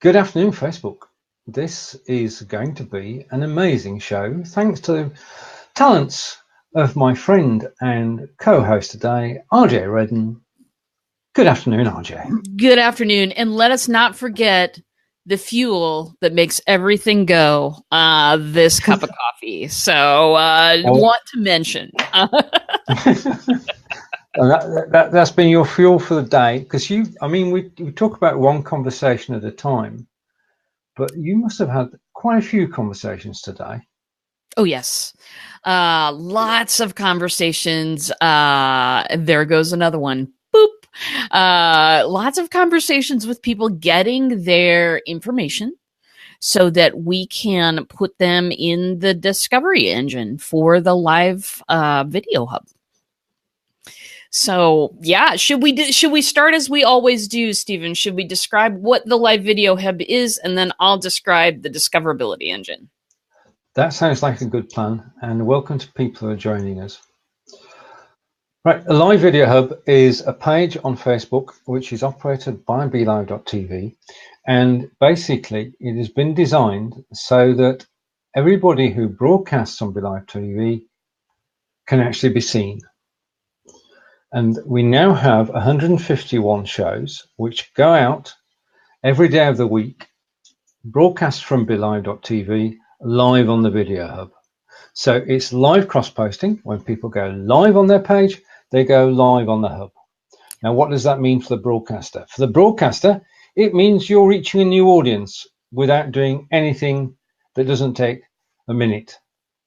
Good afternoon, Facebook. This is going to be an amazing show, thanks to the talents of my friend and co-host today, RJ Redden. Good afternoon, RJ. Good afternoon, and let us not forget the fuel that makes everything go, this cup of coffee. So, want to mention. That's been your fuel for the day, because we talk about one conversation at a time, but you must have had quite a few conversations today. Oh, yes. Lots of conversations. There goes another one. Boop. Lots of conversations with people getting their information so that we can put them in the Discovery Engine for the live video hub. So, yeah, should we start as we always do, Stephen? Should we describe what the live video hub is, and then I'll describe the Discoverability Engine? That sounds like a good plan, and welcome to people who are joining us. Right, a live video hub is a page on Facebook which is operated by BLIFbot, and basically it has been designed so that everybody who broadcasts on BLIFbot can actually be seen. And we now have 151 shows which go out every day of the week, broadcast from BLIFbot live on the video hub. So it's live cross-posting. When people go live on their page, they go live on the hub. Now, what does that mean for the broadcaster? For the broadcaster, it means you're reaching a new audience without doing anything that doesn't take a minute.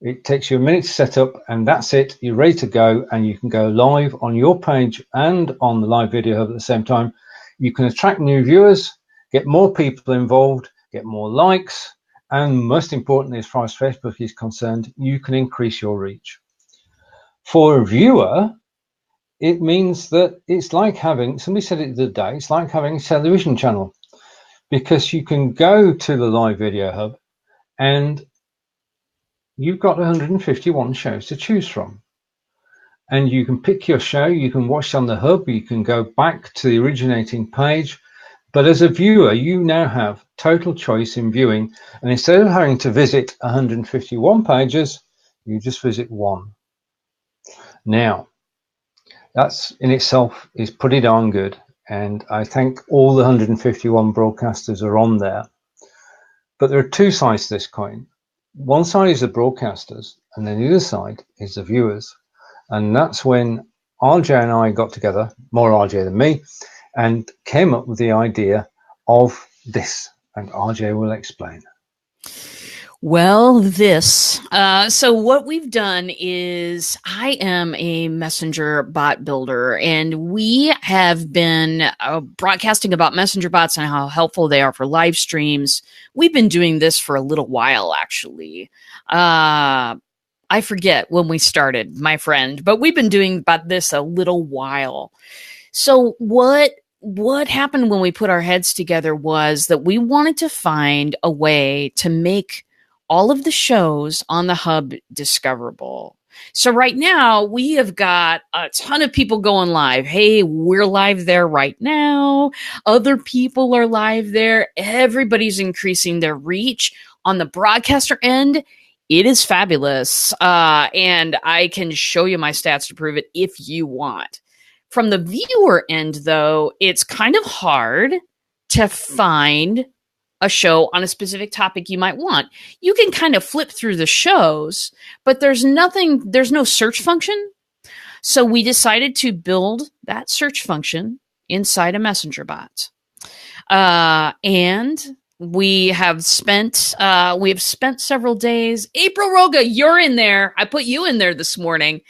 It takes you a minute to set up, and that's it. You're ready to go, and you can go live on your page and on the live video hub at the same time. You can attract new viewers, get more people involved, get more likes, and most importantly, as far as Facebook is concerned, you can increase your reach. For a viewer, it means that it's like having, somebody said it the other day, it's like having a television channel, because you can go to the live video hub and you've got 151 shows to choose from. And you can pick your show, you can watch on the hub, you can go back to the originating page. But as a viewer, you now have total choice in viewing. And instead of having to visit 151 pages, you just visit one. Now, that's in itself is pretty darn good. And I think all the 151 broadcasters are on there. But there are two sides to this coin. One side is the broadcasters, and then the other side is the viewers. And that's when RJ and I got together, more RJ than me, and came up with the idea of this, and RJ will explain. Well, so what we've done is I am a messenger bot builder, and we have been broadcasting about messenger bots and how helpful they are for live streams. We've been doing this for a little while, actually. I forget when we started, my friend, but we've been doing about this a little while. So what happened when we put our heads together was that we wanted to find a way to make all of the shows on the hub discoverable. So right now we have got a ton of people going live. Hey, we're live there right now. Other people are live there. Everybody's increasing their reach. On the broadcaster end, it is fabulous. And I can show you my stats to prove it if you want. From the viewer end, though, it's kind of hard to find a show on a specific topic you might want. You can kind of flip through the shows, but there's no search function. So we decided to build that search function inside a messenger bot. And we have spent several days. April Roga, you're in there. I put you in there this morning.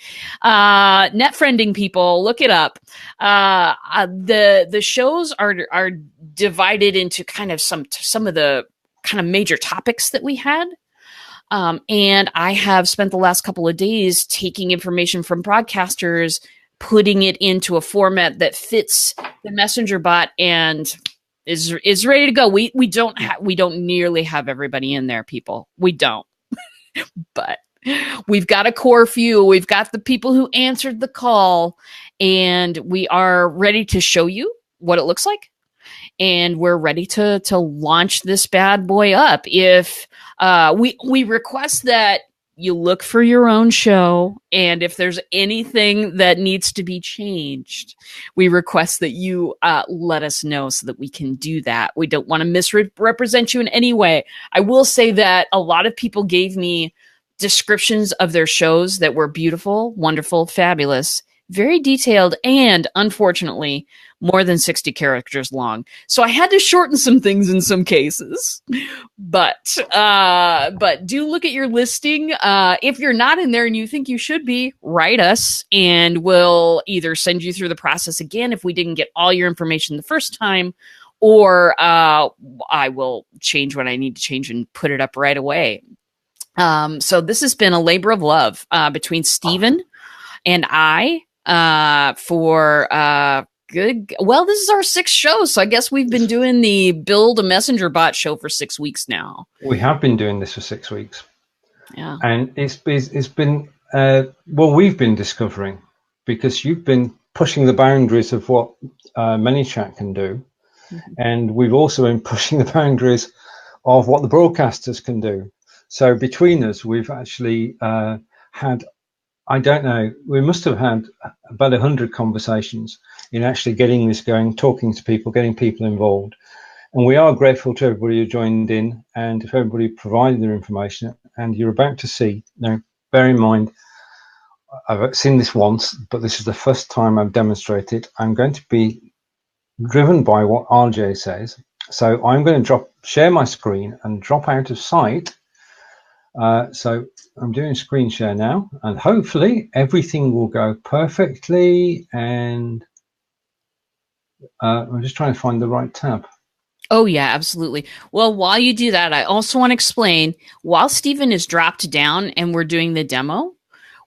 Net friending people, look it up. The shows are divided into kind of some of the kind of major topics that we had. And I have spent the last couple of days taking information from broadcasters, putting it into a format that fits the messenger bot and is ready to go. We don't nearly have everybody in there, people. We don't. But we've got a core few. We've got the people who answered the call, and we are ready to show you what it looks like. and we're ready to launch this bad boy up. If we request that you look for your own show, and if there's anything that needs to be changed, we request that you let us know so that we can do that. We don't want to misrepresent you in any way. I will say that a lot of people gave me descriptions of their shows that were beautiful, wonderful, fabulous, very detailed, and unfortunately more than 60 characters long. So I had to shorten some things in some cases. But do look at your listing. If you're not in there and you think you should be, write us and we'll either send you through the process again if we didn't get all your information the first time, or I will change what I need to change and put it up right away. So this has been a labor of love between Steven and I for good. Well, this is our 6th show, so I guess we've been doing the Build a Messenger Bot show for 6 weeks now. We have been doing this for 6 weeks. Yeah. And it's been well, we've been discovering, because you've been pushing the boundaries of what ManyChat can do. Mm-hmm. And we've also been pushing the boundaries of what the broadcasters can do. So between us, we've actually had, I don't know, we must have had about 100 conversations in actually getting this going, talking to people, getting people involved. And we are grateful to everybody who joined in, and if everybody provided their information. And you're about to see, now bear in mind, I've seen this once, but this is the first time I've demonstrated. I'm going to be driven by what RJ says. So I'm going to share my screen and drop out of sight. So I'm doing screen share now, and hopefully everything will go perfectly. And I'm just trying to find the right tab. Oh, yeah, absolutely. Well, while you do that, I also want to explain, while Steven is dropped down and we're doing the demo,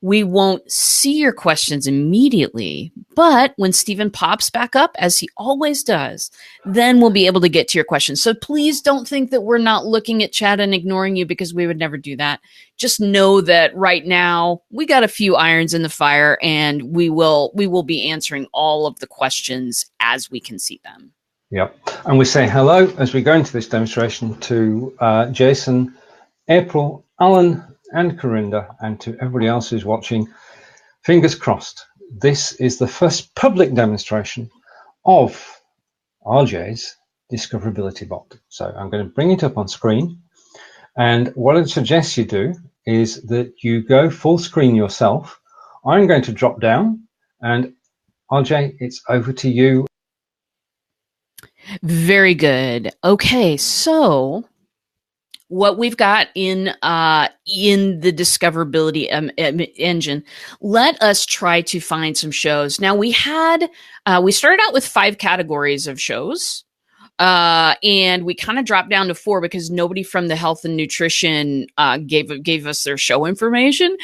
we won't see your questions immediately. But when Steven pops back up, as he always does, then we'll be able to get to your questions. So please don't think that we're not looking at chat and ignoring you, because we would never do that. Just know that right now we got a few irons in the fire, and we will be answering all of the questions as we can see them. Yep. And we say hello as we go into this demonstration to Jason, April, Alan, and Corinda, and to everybody else who's watching. Fingers crossed. This is the first public demonstration of RJ's Discoverability bot. So I'm going to bring it up on screen. And what I'd suggest you do is that you go full screen yourself. I'm going to drop down, and RJ, it's over to you. Very good. Okay, so what we've got in the Discoverability engine, let us try to find some shows. Now we started out with 5 categories of shows, and we kind of dropped down to 4 because nobody from the health and nutrition gave us their show information.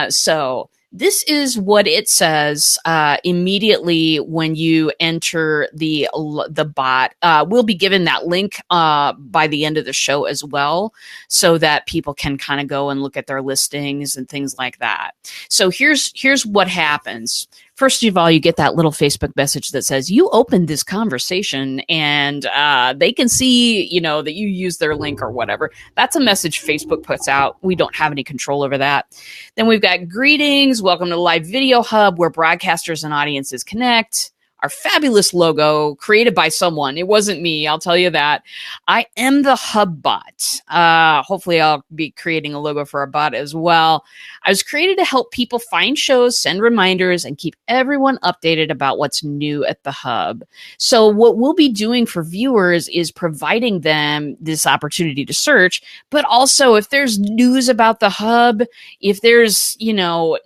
So this is what it says immediately when you enter the bot. We'll be given that link by the end of the show as well, so that people can kind of go and look at their listings and things like that. So here's what happens. First of all, you get that little Facebook message that says you opened this conversation, and they can see, that you use their link or whatever. That's a message Facebook puts out. We don't have any control over that. Then we've got greetings. Welcome to Live Video Hub, where broadcasters and audiences connect. Our fabulous logo created by someone. It wasn't me, I'll tell you that. I am the Hub bot. Hopefully I'll be creating a logo for our bot as well. I was created to help people find shows, send reminders, and keep everyone updated about what's new at the Hub. So what we'll be doing for viewers is providing them this opportunity to search, but also if there's news about the Hub, if there's,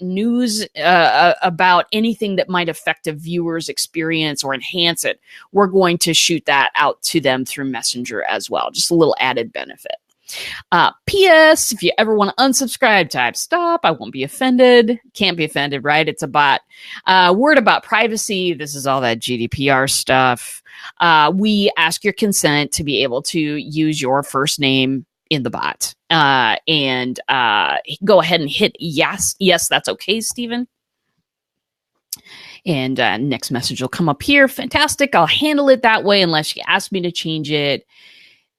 news about anything that might affect a viewer's experience or enhance it, we're going to shoot that out to them through Messenger as well. Just a little added benefit. P.S. If you ever want to unsubscribe, type stop. I won't be offended. Can't be offended, right? It's a bot. Word about privacy. This is all that GDPR stuff. We ask your consent to be able to use your first name in the bot. And go ahead and hit yes. Yes, that's okay, Steven. And next message will come up here. Fantastic. I'll handle it that way unless you ask me to change it.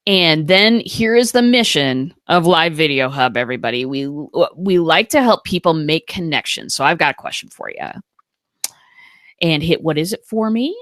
And then here is the mission of Live Video Hub, everybody. We like to help people make connections. So I've got a question for you. And hit what is it for me?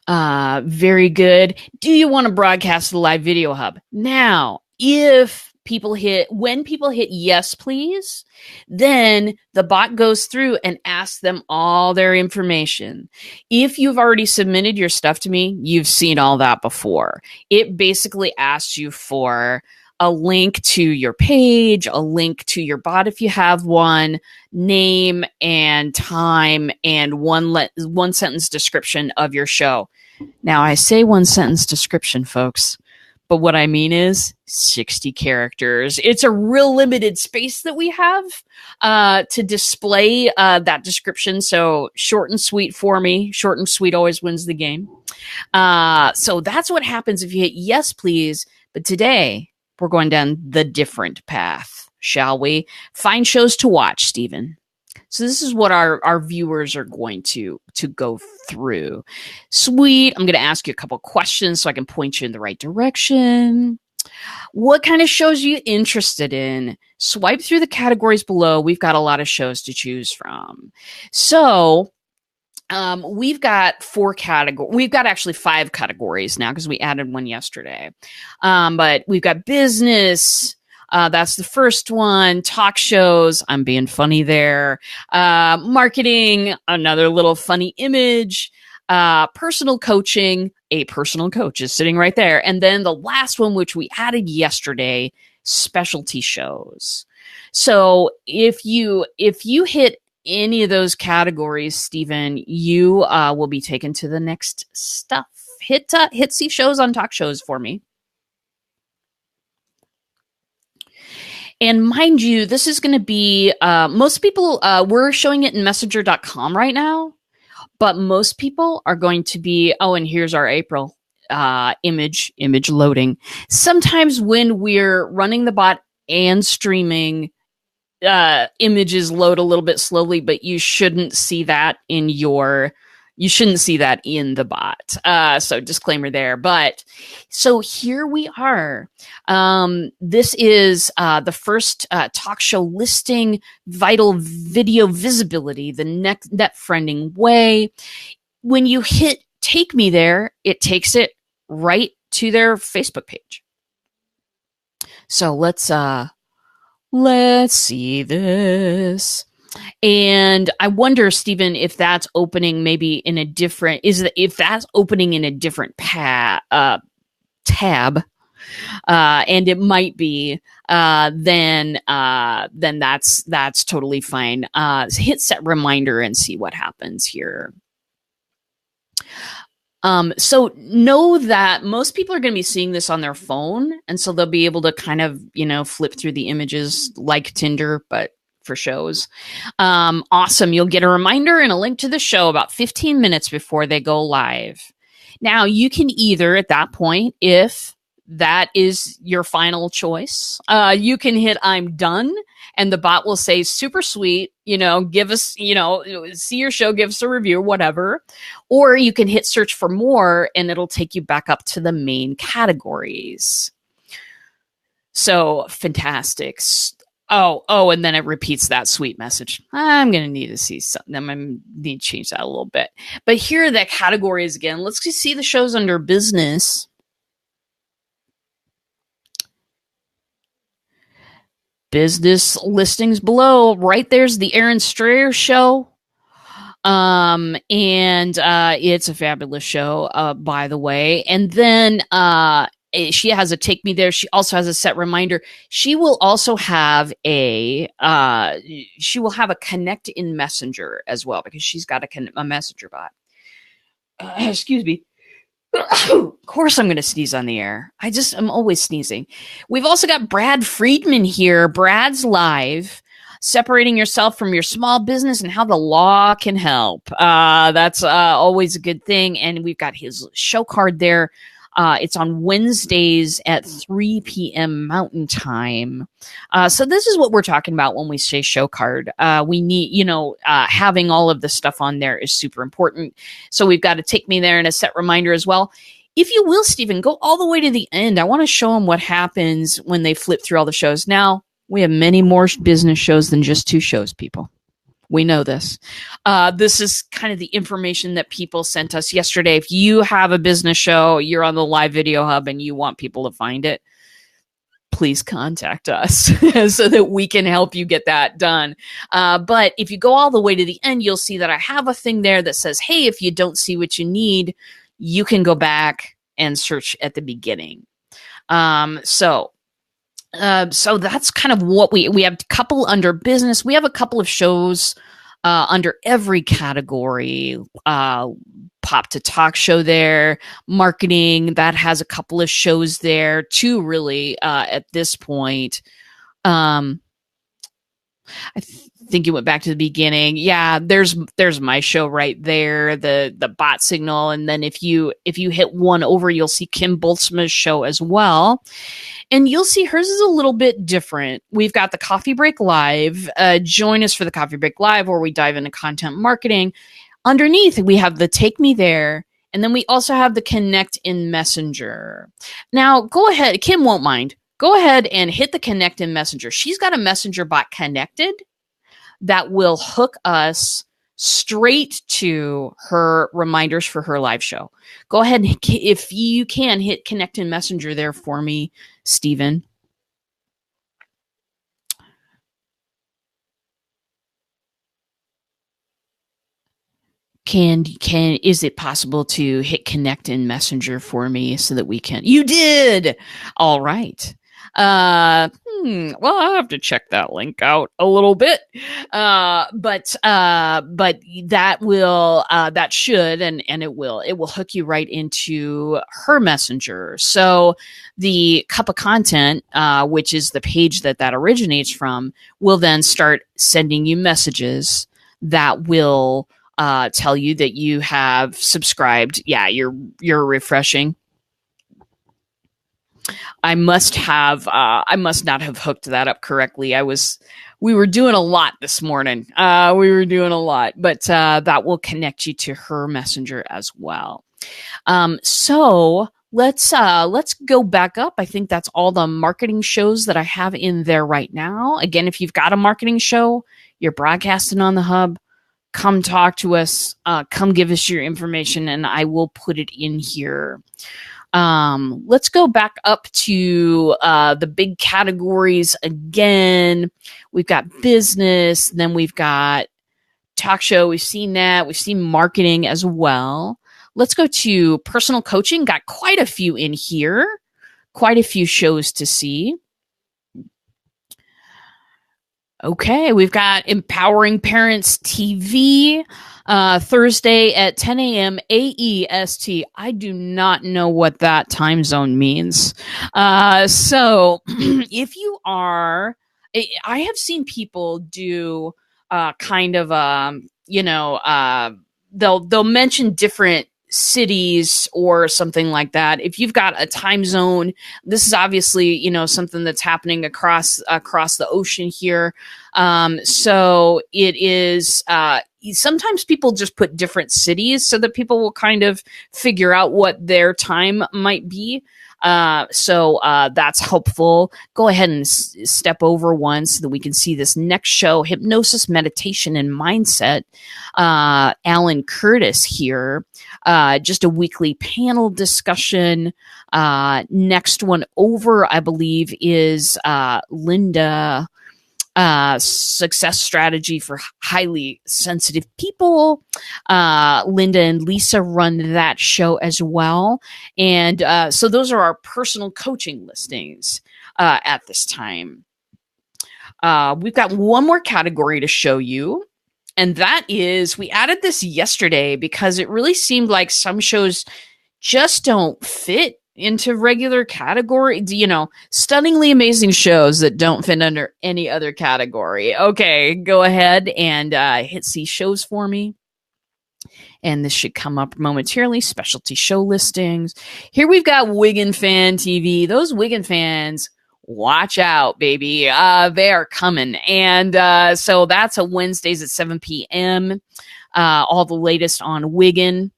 Very good. Do you want to broadcast the Live Video Hub? Now, when people hit yes, please, then the bot goes through and asks them all their information. If you've already submitted your stuff to me, you've seen all that before. It basically asks you for a link to your page, a link to your bot if you have one, name and time, and one sentence description of your show. Now, I say one sentence description, folks, but what I mean is 60 characters. It's a real limited space that we have to display that description. So short and sweet for me. Short and sweet always wins the game. So that's what happens if you hit yes, please. But today we're going down the different path, shall we? Find shows to watch, Steven. So this is what our viewers are going to go through. Sweet. I'm going to ask you a couple questions so I can point you in the right direction. What kind of shows are you interested in? Swipe through the categories below. We've got a lot of shows to choose from. So we've got 4 categories. We've got actually 5 categories now because we added one yesterday. But we've got business. That's the first one. Talk shows. I'm being funny there. Marketing. Another little funny image. Personal coaching. A personal coach is sitting right there. And then the last one, which we added yesterday, specialty shows. So if you hit any of those categories, Steven, you will be taken to the next stuff. Hit see shows on talk shows for me. And mind you, this is going to be, most people, we're showing it in messenger.com right now, but most people are going to be, and here's our April image loading. Sometimes when we're running the bot and streaming, images load a little bit slowly, but you shouldn't see that in the bot. So disclaimer there. But so here we are. This is the first talk show listing, vital video visibility, the net friending way. When you hit take me there, it takes it right to their Facebook page. So let's see this. And I wonder, Steven, if that's opening maybe in a different, if that's opening in a different tab, and it might be, then that's totally fine. Hit set reminder and see what happens here. So know that most people are going to be seeing this on their phone, and so they'll be able to kind of, flip through the images like Tinder, but for shows. Awesome. You'll get a reminder and a link to the show about 15 minutes before they go live. Now, you can either at that point, if that is your final choice, you can hit I'm done, and the bot will say super sweet, give us, see your show, give us a review, whatever. Or you can hit search for more and it'll take you back up to the main categories. So fantastic. Oh, and then it repeats that sweet message. I'm going to need to see something. I'm going to need to change that a little bit. But here are the categories again. Let's just see the shows under business. Business listings below. Right there's the Aaron Strayer show. And it's a fabulous show, by the way. And then she has a take me there. She also has a set reminder. She will also have a connect in Messenger as well, because she's got a messenger bot. Excuse me. Of course I'm going to sneeze on the air. I'm always sneezing. We've also got Brad Friedman here. Brad's live, separating yourself from your small business and how the law can help. That's always a good thing. And we've got his show card there. It's on Wednesdays at 3 p.m. Mountain Time. So this is what we're talking about when we say show card. We need, having all of the stuff on there is super important. So we've got to take me there and a set reminder as well. If you will, Stephen, go all the way to the end. I want to show them what happens when they flip through all the shows. Now, we have many more business shows than just 2 shows, people. We know this. This is kind of the information that people sent us yesterday. If you have a business show, you're on the live video hub and you want people to find it, please contact us so that we can help you get that done. But if you go all the way to the end, you'll see that I have a thing there that says, hey, if you don't see what you need, you can go back and search at the beginning. So that's kind of what we have a couple under business. We have a couple of shows under every category. Pop to Talk show there, marketing that has a couple of shows there too. Really, at this point, I think you went back to the beginning. Yeah, there's my show right there, the bot signal, and then if you hit one over, you'll see Kim Boltzmann's show as well. And you'll see hers is a little bit different. We've got the Coffee Break Live. Join us for the Coffee Break Live where we dive into content marketing. Underneath, we have the Take Me There. And then we also have the Connect in Messenger. Now, go ahead. Kim won't mind. Go ahead and hit the Connect in Messenger. She's got a Messenger bot connected that will hook us straight to her reminders for her live show. Go ahead and, if you can, hit Connect in Messenger there for me, Stephen. Is it possible to hit Connect in Messenger for me so that we can? You did. All right. Well, I'll have to check that link out a little bit. But that will, that should, and it will hook you right into her messenger. So the Cup of Content, which is the page that originates from, will then start sending you messages that will, tell you that you have subscribed. Yeah, you're refreshing. I must not have hooked that up correctly. We were doing a lot this morning. But that will connect you to her messenger as well. So let's go back up. I think that's all the marketing shows that I have in there right now. Again, if you've got a marketing show, you're broadcasting on the hub, come talk to us, come give us your information, and I will put it in here. Let's go back up to the big categories again. We've got business, then we've got talk show. We've seen that. We've seen marketing as well. Let's go to personal coaching. Got quite a few in here, quite a few shows to see. Okay, we've got Empowering Parents TV, Thursday at 10 a.m. AEST. I do not know what that time zone means. So if you are, I have seen people do kind of, they'll mention different cities or something like that. If you've got a time zone, this is obviously, something that's happening across the ocean here. So it is, sometimes people just put different cities so that people will kind of figure out what their time might be. So that's helpful. Go ahead and step over one so that we can see this next show, Hypnosis, Meditation, and Mindset. Alan Curtis here. Just a weekly panel discussion. Next one over, I believe, is Linda. Success strategy for highly sensitive people. Linda and Lisa run that show as well. And so those are our personal coaching listings at this time. We've got one more category to show you. And that is, we added this yesterday because it really seemed like some shows just don't fit into regular category, stunningly amazing shows that don't fit under any other category. Okay, go ahead and hit see shows for me. and this should come up momentarily. Specialty show listings. Here we've got Wigan Fan TV. Those Wigan fans, watch out, baby. They are coming. And so that's a Wednesdays at 7 p.m. All the latest on Wigan.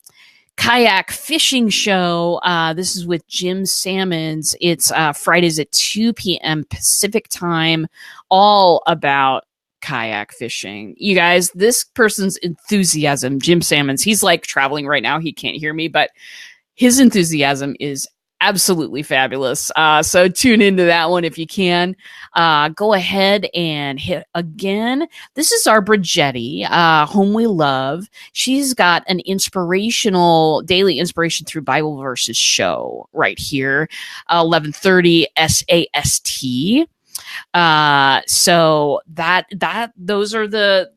Kayak fishing show. This is with Jim Salmons. It's Fridays at 2 p.m. Pacific time, all about kayak fishing. You guys, this person's enthusiasm, Jim Salmons, he's like traveling right now. He can't hear me, but his enthusiasm is absolutely fabulous. So tune into that one if you can. Go ahead and hit again. This is our Bridgetti, whom we love. She's got an inspirational daily inspiration through Bible verses show right here, 11:30 SAST. So those are the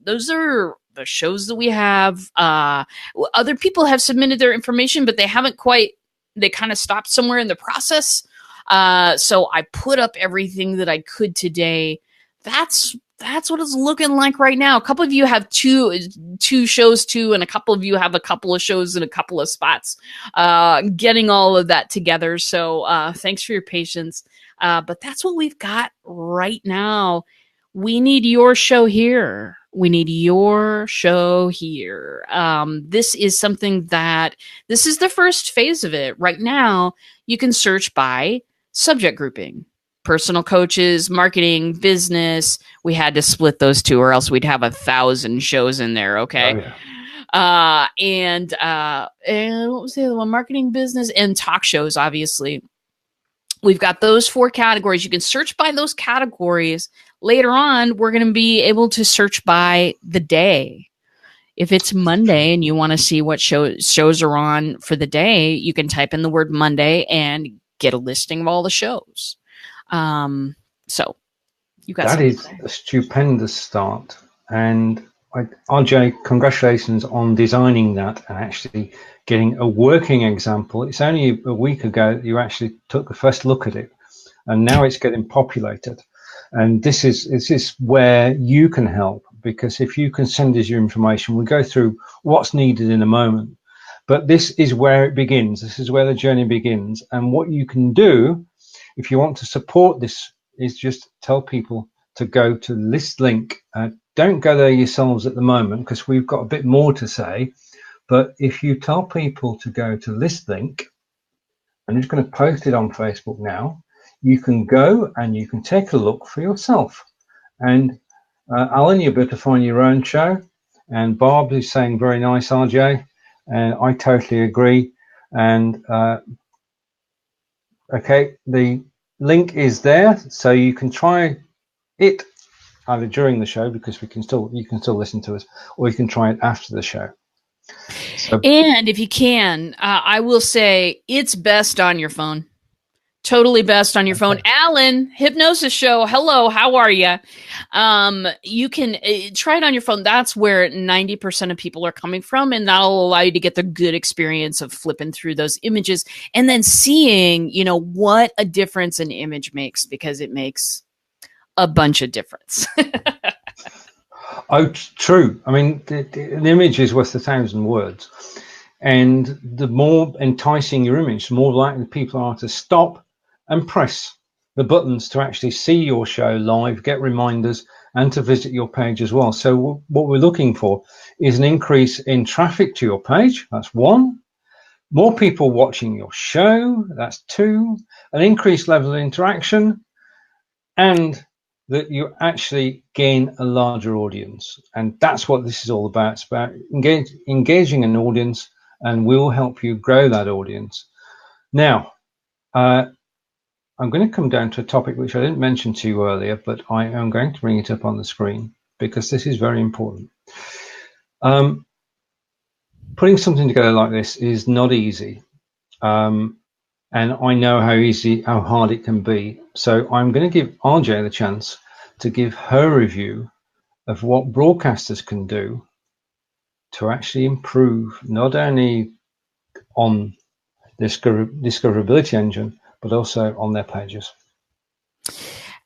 shows that we have. Other people have submitted their information, but they haven't quite. They kind of stopped somewhere in the process. So I put up everything that I could today. That's what it's looking like right now. A couple of you have two shows too, and a couple of you have a couple of shows in a couple of spots. Getting all of that together. So thanks for your patience. But that's what we've got right now. We need your show here. We need your show here. This is something this is the first phase of it. Right now, you can search by subject grouping. Personal coaches, marketing, business. We had to split those two or else we'd have 1,000 shows in there, okay? Oh, yeah. And what was the other one? Marketing, business, and talk shows, obviously. We've got those 4 categories. You can search by those categories. Later on, we're going to be able to search by the day. If it's Monday and you want to see what shows are on for the day, you can type in the word Monday and get a listing of all the shows. So you got that is a stupendous start. And RJ, congratulations on designing that and actually getting a working example. It's only a week ago that you actually took the first look at it, and now it's getting populated. And this is where you can help, because if you can send us your information, we'll go through what's needed in a moment. But this is where it begins. This is where the journey begins. And what you can do, if you want to support this, is just tell people to go to list link. Don't go there yourselves at the moment, because we've got a bit more to say. But if you tell people to go to list link, I'm just going to post it on Facebook now. You can go and you can take a look for yourself. And Alan, you're able to find your own show. And Barb is saying very nice, RJ. And I totally agree. And okay, the link is there, so you can try it either during the show, because you can still listen to us, or you can try it after the show. So, and if you can, I will say it's best on your phone. Totally best on your phone. Alan, Hypnosis Show. Hello, how are you? You can try it on your phone. That's where 90% of people are coming from, and that'll allow you to get the good experience of flipping through those images and then seeing, what a difference an image makes, because it makes a bunch of difference. Oh, true. I mean, an image is worth 1,000 words. And the more enticing your image, the more likely people are to stop and press the buttons to actually see your show live, get reminders, and to visit your page as well. So what we're looking for is an increase in traffic to your page. That's 1. More people watching your show. That's 2. An increased level of interaction, and that you actually gain a larger audience. And that's what this is all about. It's about engaging an audience, and we'll help you grow that audience. Now, I'm going to come down to a topic which I didn't mention to you earlier, but I am going to bring it up on the screen because this is very important. Putting something together like this is not easy. And I know how hard it can be. So I'm going to give RJ the chance to give her review of what broadcasters can do to actually improve not only on this Discoverability Engine, but also on their pages.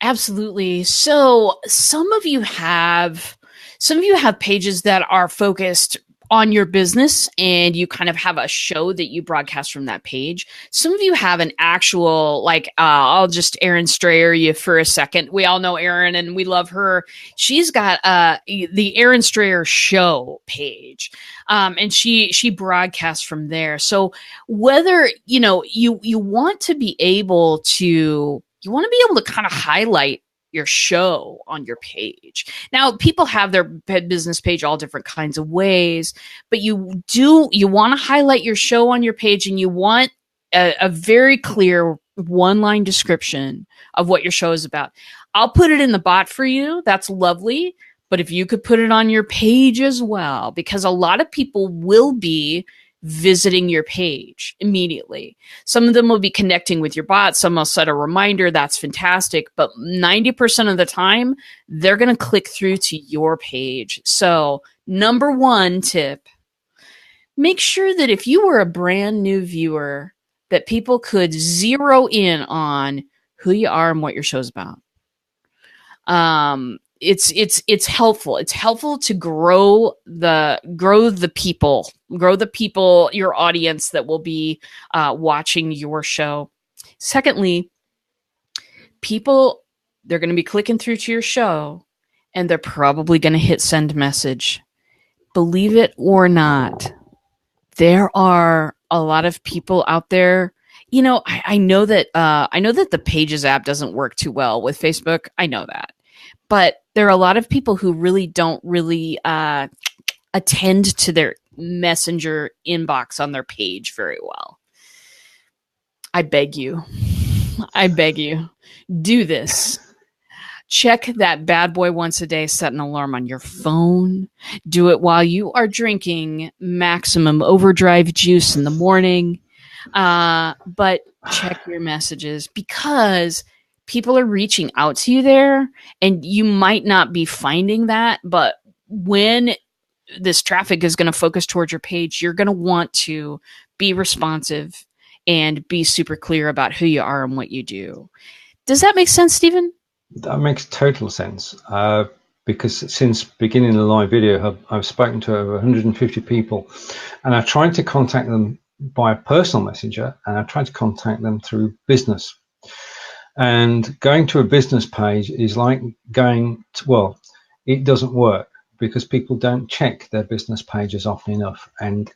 Absolutely. So some of you have pages that are focused on your business and you kind of have a show that you broadcast from that page. Some of you have an actual, like, I'll just Erin Strayer you for a second. We all know Erin and we love her. She's got the Erin Strayer show page. And she broadcasts from there. So whether, you know, you want to be able to, kind of highlight your show on your page. Now, people have their business page all different kinds of ways, but you want to highlight your show on your page, and you want a very clear one-line description of what your show is about. I'll put it in the bot for you. That's lovely. But if you could put it on your page as well, because a lot of people will be visiting your page immediately. Some of them will be connecting with your bot. Some will set a reminder. That's fantastic. But 90% of the time, they're going to click through to your page. So number one tip, make sure that if you were a brand new viewer, that people could zero in on who you are and what your show's about. It's helpful. It's helpful to grow the people, your audience that will be watching your show. Secondly, people, they're going to be clicking through to your show and they're probably going to hit send message. Believe it or not, there are a lot of people out there. You know, I know that the Pages app doesn't work too well with Facebook. I know that. But there are a lot of people who really don't attend to their messenger inbox on their page very well. I beg you, do this. Check that bad boy once a day, set an alarm on your phone. Do it while you are drinking maximum overdrive juice in the morning. But check your messages, because people are reaching out to you there, and you might not be finding that, but when this traffic is going to focus towards your page, you're going to want to be responsive and be super clear about who you are and what you do. Does that make sense, Steven? That makes total sense. Because since beginning the Live Video Hub, I've spoken to over 150 people, and I've tried to contact them by a personal messenger, and I've tried to contact them through business. And going to a business page is like going to, well, it doesn't work because people don't check their business pages often enough. And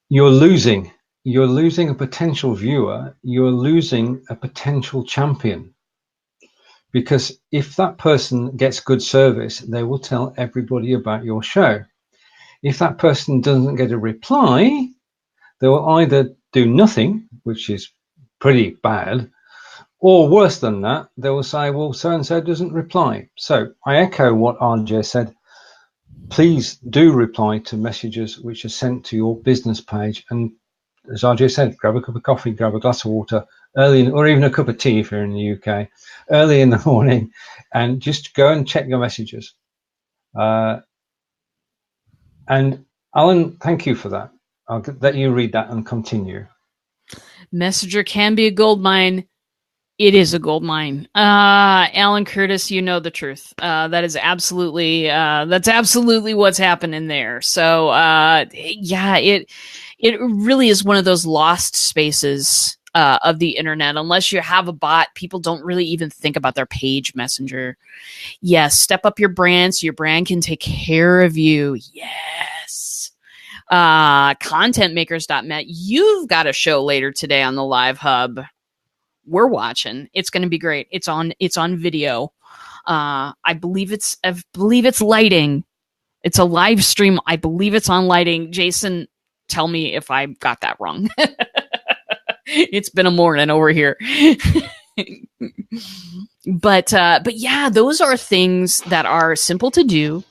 you're losing a potential viewer, you're losing a potential champion. Because if that person gets good service, they will tell everybody about your show. If that person doesn't get a reply, they will either do nothing, which is pretty bad, or worse than that, they will say, well, so-and-so doesn't reply. So I echo what RJ said. Please do reply to messages which are sent to your business page. And as RJ said, grab a cup of coffee, grab a glass of water early, or even a cup of tea if you're in the UK, early in the morning, and just go and check your messages. And Alan, thank you for that. I'll let you read that and continue. Messenger can be a gold mine. It is a gold mine. Alan Curtis, you know the truth. That's absolutely what's happening there. So, yeah, it really is one of those lost spaces of the internet. Unless you have a bot, people don't really even think about their page messenger. Yes, step up your brand so your brand can take care of you. Yes. Contentmakers.net. You've got a show later today on the Live Hub. We're watching. It's going to be great. It's on video. I believe it's lighting. It's a live stream. I believe it's on lighting. Jason, tell me if I got that wrong. It's been a morning over here. But yeah, those are things that are simple to do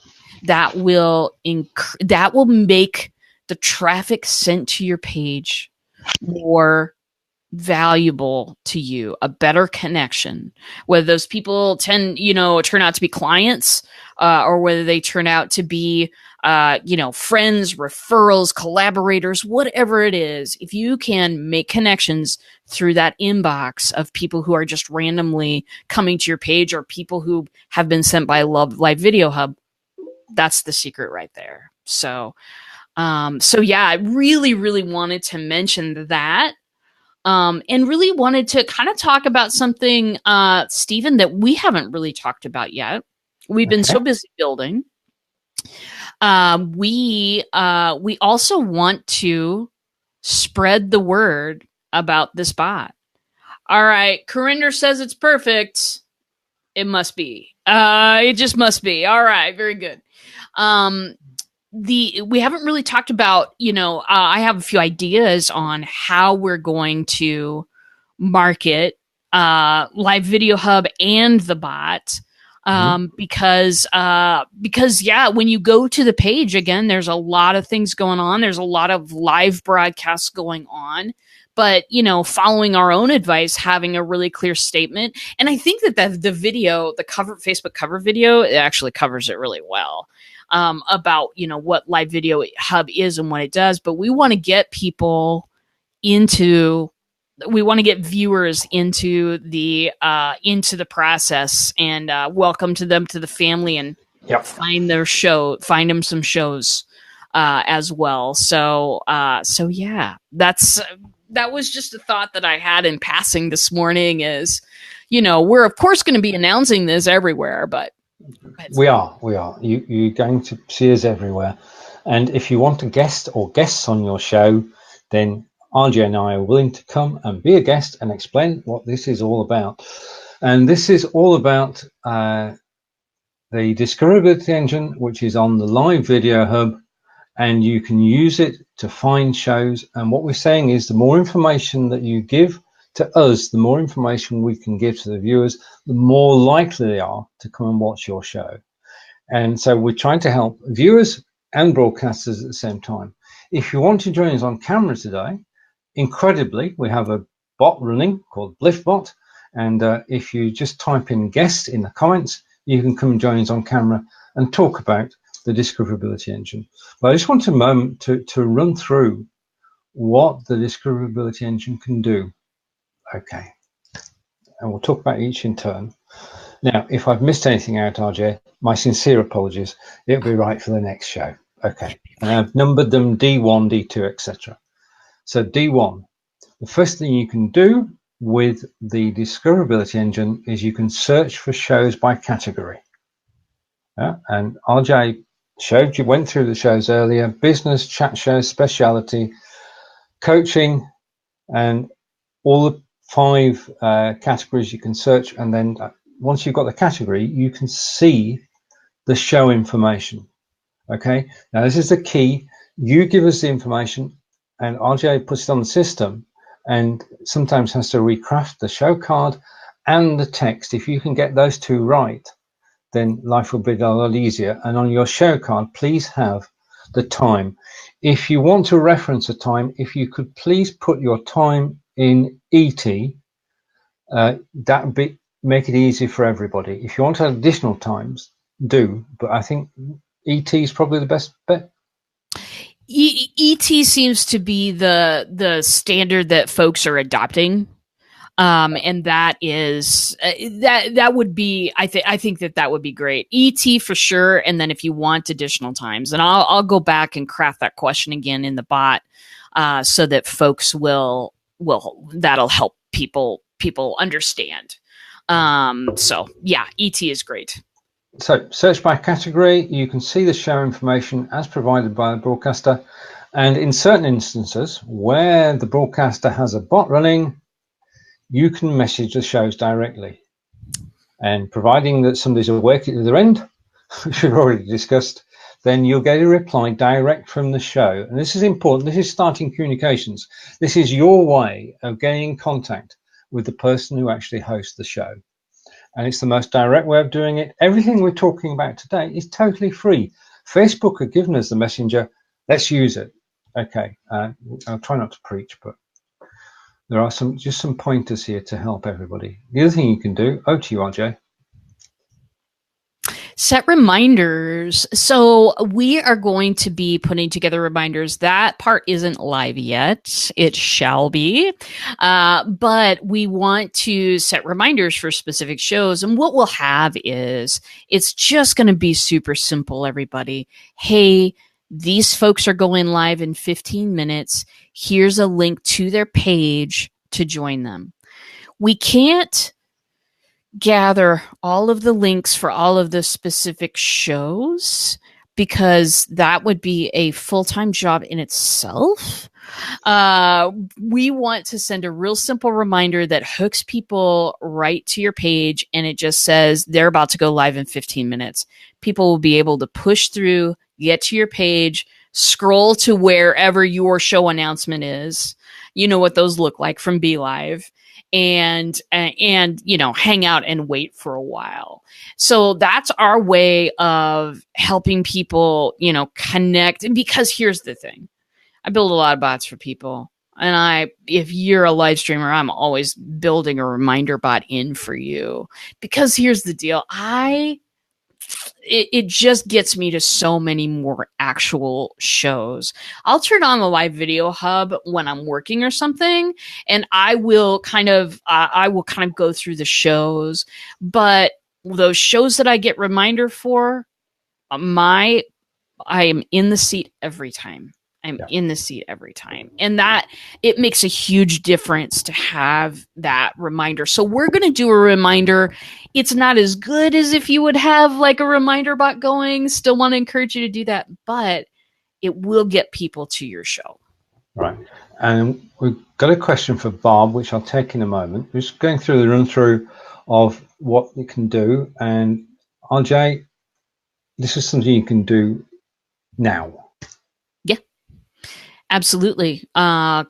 that will make the traffic sent to your page more valuable to you, a better connection, whether those people turn out to be clients, or whether they turn out to be friends, referrals, collaborators, whatever it is. If you can make connections through that inbox of people who are just randomly coming to your page, or people who have been sent by Live Video Hub, that's the secret right there. So So yeah, I really, really wanted to mention that. And really wanted to kind of talk about something, Stephen, that we haven't really talked about yet. We've been so busy building. We also want to spread the word about this bot. All right, Corinder says it's perfect. It must be. It just must be. All right, very good. We haven't really talked about, I have a few ideas on how we're going to market Live Video Hub and the bot. Because yeah, when you go to the page again, there's a lot of things going on. There's a lot of live broadcasts going on, but following our own advice, having a really clear statement. And I think that the video, the Facebook cover video, it actually covers it really well, about, what Live Video Hub is and what it does. But we want to get viewers into the process and welcome to them to the family, and find them some shows as well. So yeah, that was just a thought that I had in passing this morning. Is we're of course going to be announcing this everywhere, but we are. You're going to see us everywhere, and if you want a guest or guests on your show, then RJ and I are willing to come and be a guest and explain what this is all about. And this is all about the Discoverability Engine, which is on the Live Video Hub, and you can use it to find shows. And what we're saying is the more information that you give to us, the more information we can give to the viewers, the more likely they are to come and watch your show. And so we're trying to help viewers and broadcasters at the same time. If you want to join us on camera today, incredibly, we have a bot running called BLIFbot, and if you just type in guest in the comments, you can come and join us on camera and talk about the Discoverability Engine. But I just want a moment to run through what the Discoverability Engine can do. Okay, and we'll talk about each in turn. Now, if I've missed anything out, RJ, my sincere apologies. It'll be right for the next show. Okay, and I've numbered them D1, D2, etc. So D1, the first thing you can do with the Discoverability Engine is you can search for shows by category. And RJ went through the shows earlier: business, chat shows, speciality, coaching, and all the 5 categories you can search. And then once you've got the category, you can see the show information. Okay, now this is the key. You give us the information, and RJ puts it on the system, and sometimes has to recraft the show card and the text. If you can get those 2 right, then life will be a lot easier. And on your show card, please have the time. If you want to reference a time, if you could please put your time in ET, that would make it easy for everybody. If you want to have additional times, do, but I think ET is probably the best bet. ET seems to be the standard that folks are adopting, and that is that would be I think that would be great. ET for sure, and then if you want additional times, and I'll go back and craft that question again in the bot, so that folks will that'll help people understand. So yeah, ET is great. So search by category, you can see the show information as provided by the broadcaster. And in certain instances where the broadcaster has a bot running, you can message the shows directly. And providing that somebody's awake at the other end, which we've already discussed, then you'll get a reply direct from the show. And this is important. This is starting communications. This is your way of getting in contact with the person who actually hosts the show. And it's the most direct way of doing it. Everything we're talking about today is totally free. Facebook have given us the messenger. Let's use it. Okay, I'll try not to preach, but there are just some pointers here to help everybody. The other thing you can do, over to you, RJ. Set reminders. So we are going to be putting together reminders. That part isn't live yet. It shall be. But we want to set reminders for specific shows. And what we'll have is, it's just going to be super simple, everybody. Hey, these folks are going live in 15 minutes. Here's a link to their page to join them. We can't gather all of the links for all of the specific shows because that would be a full-time job in itself. We want to send a real simple reminder that hooks people right to your page, and it just says they're about to go live in 15 minutes. People will be able to push through, get to your page, scroll to wherever your show announcement is. You know what those look like from BLive. And hang out and wait for a while. So that's our way of helping people, connect. And because here's the thing, I build a lot of bots for people. And if you're a live streamer, I'm always building a reminder bot in for you. Because here's the deal. It just gets me to so many more actual shows. I'll turn on the live video hub when I'm working or something, and I will kind of go through the shows. But those shows that I get reminder for, I am in the seat every time. In the seat every time. And that it makes a huge difference to have that reminder. So we're going to do a reminder. It's not as good as if you would have like a reminder bot going. Still want to encourage you to do that, but it will get people to your show. Right. And we've got a question for Bob, which I'll take in a moment. We're just going through the run through of what you can do. And RJ, this is something you can do now. Absolutely.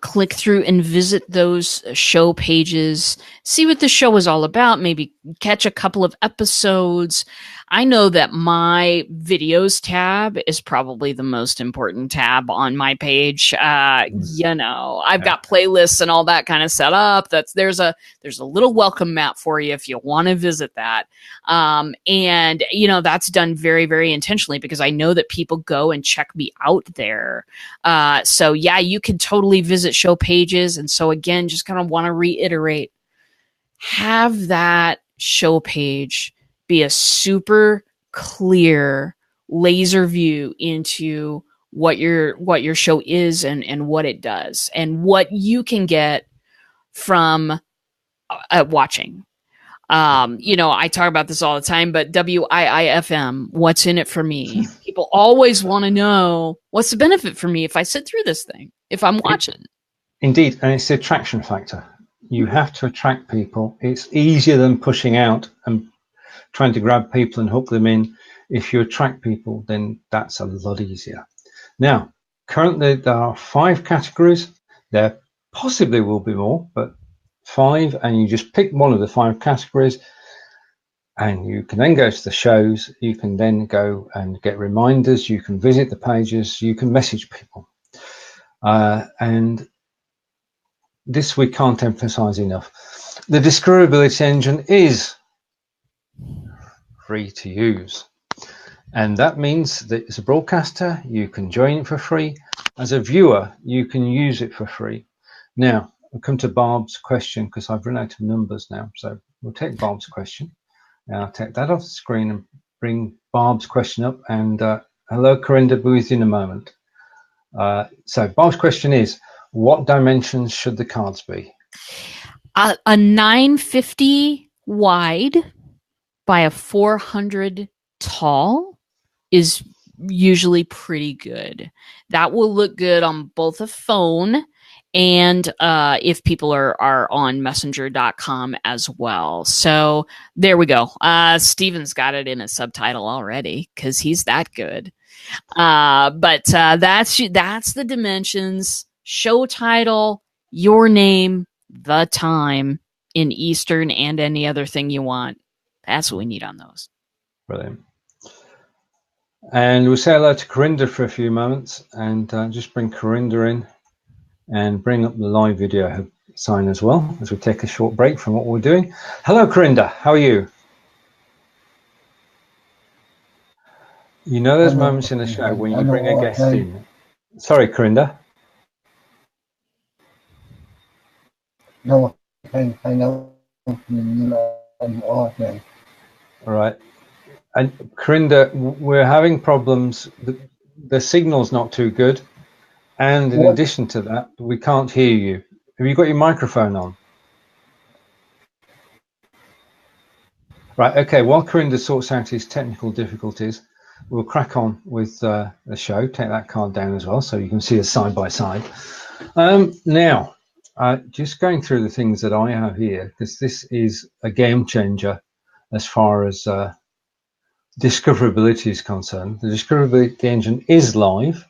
Click through and visit those show pages. See what the show is all about. Maybe catch a couple of episodes. I know that my videos tab is probably the most important tab on my page. I've got playlists and all that kind of set up. There's a little welcome mat for you if you want to visit that. And that's done very, very intentionally because I know that people go and check me out there. So yeah, you can totally visit show pages. And so again, just kind of want to reiterate, have that show page be a super clear laser view into what your show is and what it does and what you can get from watching. I talk about this all the time, but WIIFM, what's in it for me? People always want to know what's the benefit for me if I sit through this thing, if I'm watching. Indeed, and it's the attraction factor. You have to attract people. It's easier than pushing out and trying to grab people and hook them in. If you attract people, then that's a lot easier. Now, currently there are 5 categories. There possibly will be more, but 5, and you just pick one of the 5 categories and you can then go to the shows. You can then go and get reminders. You can visit the pages. You can message people. And this we can't emphasize enough. The Discoverability Engine is free to use. And that means that as a broadcaster, you can join it for free. As a viewer, you can use it for free. Now, I'll come to Barb's question because I've run out of numbers now. So we'll take Barb's question. Now I'll take that off the screen and bring Barb's question up. And hello, Corinda, be with you in a moment. So Barb's question is, what dimensions should the cards be? A 950 wide by a 400 tall is usually pretty good. That will look good on both a phone and if people are on messenger.com as well. So there we go. Steven's got it in a subtitle already because he's that good. But that's the dimensions, show title, your name, the time in Eastern and any other thing you want. That's what we need on those. Brilliant. And we'll say hello to Corinda for a few moments and just bring Corinda in and bring up the live video sign as well as we take a short break from what we're doing. Hello, Corinda. How are you? You know there's moments in the show when you bring a guest in. Sorry, Corinda. No, I know. All right. And Corinda, we're having problems. the signal's not too good, and in addition to that, we can't hear you. Have you got your microphone on? Right, okay, while Corinda sorts out his technical difficulties, we'll crack on with the show. Take that card down as well so you can see us side by side. Now, just going through the things that I have here, because this is a game changer as far as discoverability is concerned. The Discoverability Engine is live.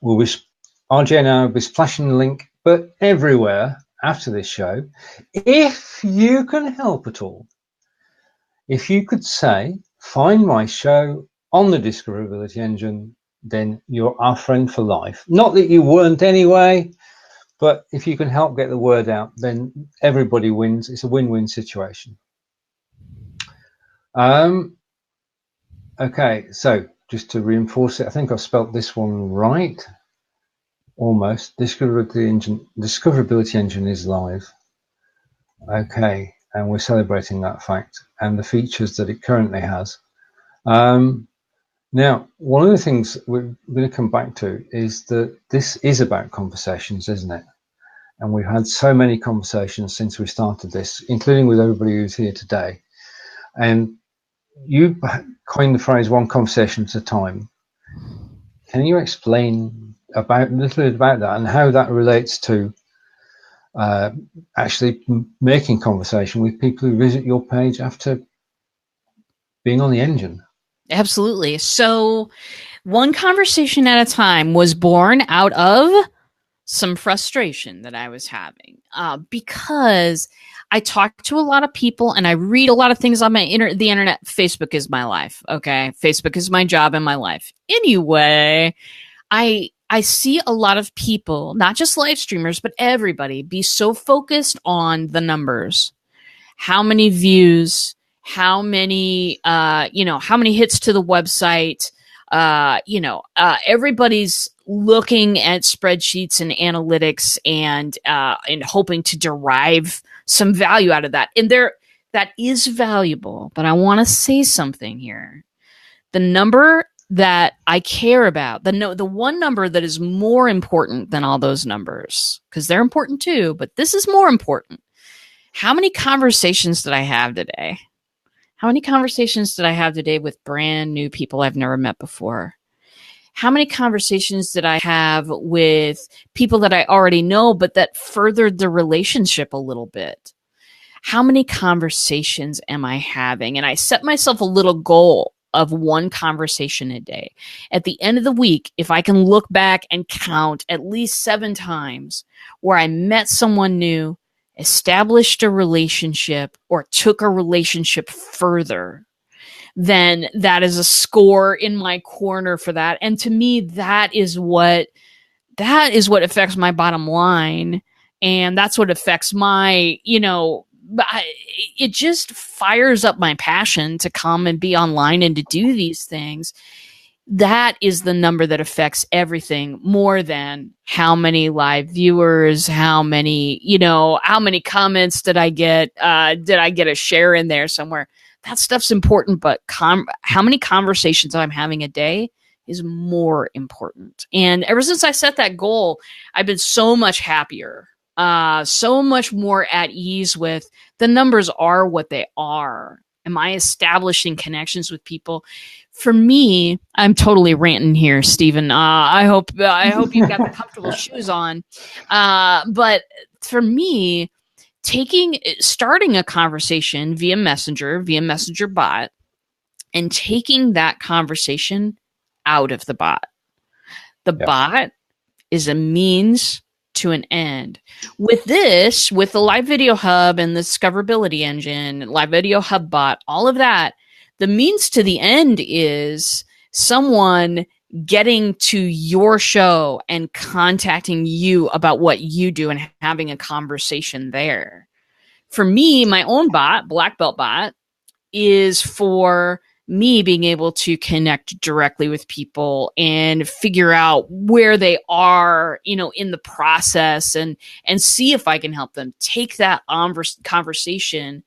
RJ now will be splashing the link, but everywhere after this show. If you can help at all, if you could say, find my show on the Discoverability Engine, then you're our friend for life. Not that you weren't anyway, but if you can help get the word out, then everybody wins. It's a win-win situation. Okay, so just to reinforce it, I think I've spelt this one right. Almost. Discoverability Engine is live. Okay, and we're celebrating that fact and the features that it currently has. Now, one of the things we're going to come back to is that this is about conversations, isn't it? And we've had so many conversations since we started this, including with everybody who's here today. And you coined the phrase one conversation at a time. Can you explain a little bit about that and how that relates to actually making conversation with people who visit your page after being on the engine? Absolutely. So one conversation at a time was born out of some frustration that I was having because I talk to a lot of people and I read a lot of things on the internet. Facebook is my life. Okay. Facebook is my job and my life. Anyway, I see a lot of people, not just live streamers, but everybody be so focused on the numbers. How many views, how many hits to the website, everybody's looking at spreadsheets and analytics and hoping to derive some value out of that. And that is valuable, but I want to say something here. The number that I care about, the one number that is more important than all those numbers, because they're important too, but this is more important. How many conversations did I have today? How many conversations did I have today with brand new people I've never met before? How many conversations did I have with people that I already know, but that furthered the relationship a little bit? How many conversations am I having? And I set myself a little goal of one conversation a day. At the end of the week, if I can look back and count at least 7 times where I met someone new, established a relationship, or took a relationship further, then that is a score in my corner for that. And to me, that is what affects my bottom line. And that's what affects my, it just fires up my passion to come and be online and to do these things. That is the number that affects everything more than how many live viewers, how many comments did I get? Did I get a share in there somewhere? That stuff's important, but how many conversations I'm having a day is more important. And ever since I set that goal, I've been so much happier, so much more at ease with the numbers are what they are. Am I establishing connections with people? For me, I'm totally ranting here, Steven. I hope you've got the comfortable shoes on. But for me, starting a conversation via Messenger bot, and taking that conversation out of the bot. The bot is a means to an end. With the Live Video Hub and the Discoverability Engine, Live Video Hub bot, all of that, the means to the end is someone getting to your show and contacting you about what you do and having a conversation there. For me, my own bot, BLIFbot, is for me being able to connect directly with people and figure out where they are, in the process and see if I can help them take that conversation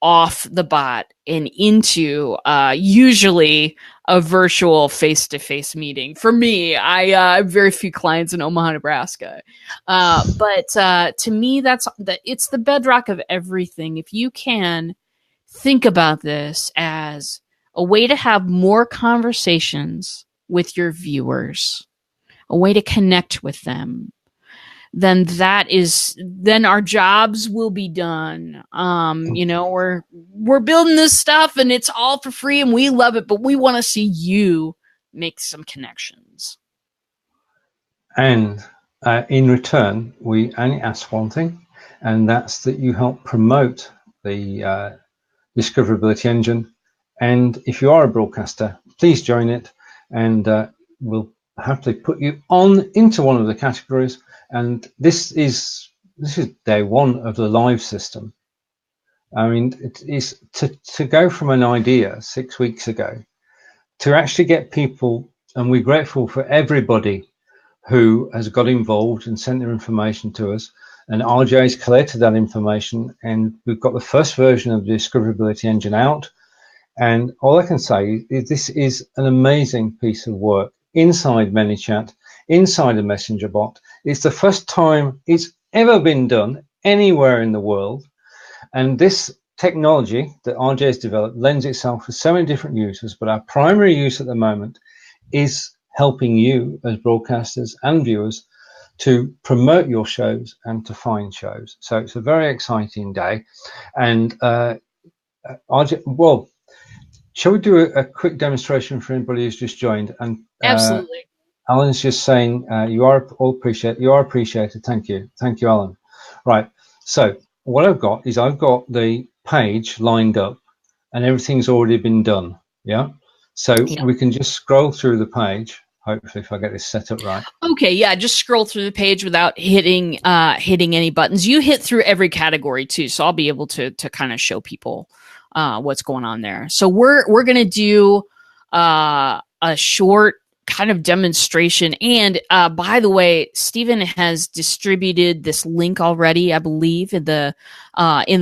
off the bot and into usually a virtual face-to-face meeting. For me, I have very few clients in Omaha, Nebraska. But to me, it's the bedrock of everything. If you can think about this as a way to have more conversations with your viewers, a way to connect with them, then our jobs will be done. We're building this stuff and it's all for free and we love it, but we want to see you make some connections. And in return, we only ask one thing, and that's that you help promote the Discoverability Engine. And if you are a broadcaster, please join it, and we'll happily put you on into one of the categories. And this is day one of the live system. I mean, it is to go from an idea 6 weeks ago to actually get people, and we're grateful for everybody who has got involved and sent their information to us. And RJ's collected that information, and we've got the first version of the Discoverability Engine out. And all I can say is this is an amazing piece of work inside ManyChat, inside a messenger bot. It's the first time it's ever been done anywhere in the world. And this technology that RJ has developed lends itself for so many different uses, but our primary use at the moment is helping you as broadcasters and viewers to promote your shows and to find shows. So it's a very exciting day. And RJ, well, shall we do a quick demonstration for anybody who's just joined? And Absolutely. Alan's just saying you are appreciated. Thank you, Alan. Right. So what I've got the page lined up, and everything's already been done. Yeah. So we can just scroll through the page. Hopefully, if I get this set up right. Okay, yeah, just scroll through the page without hitting any buttons. You hit through every category too, so I'll be able to kind of show people what's going on there. So we're gonna do a short kind of demonstration. And by the way, Steven has distributed this link already, I believe, in the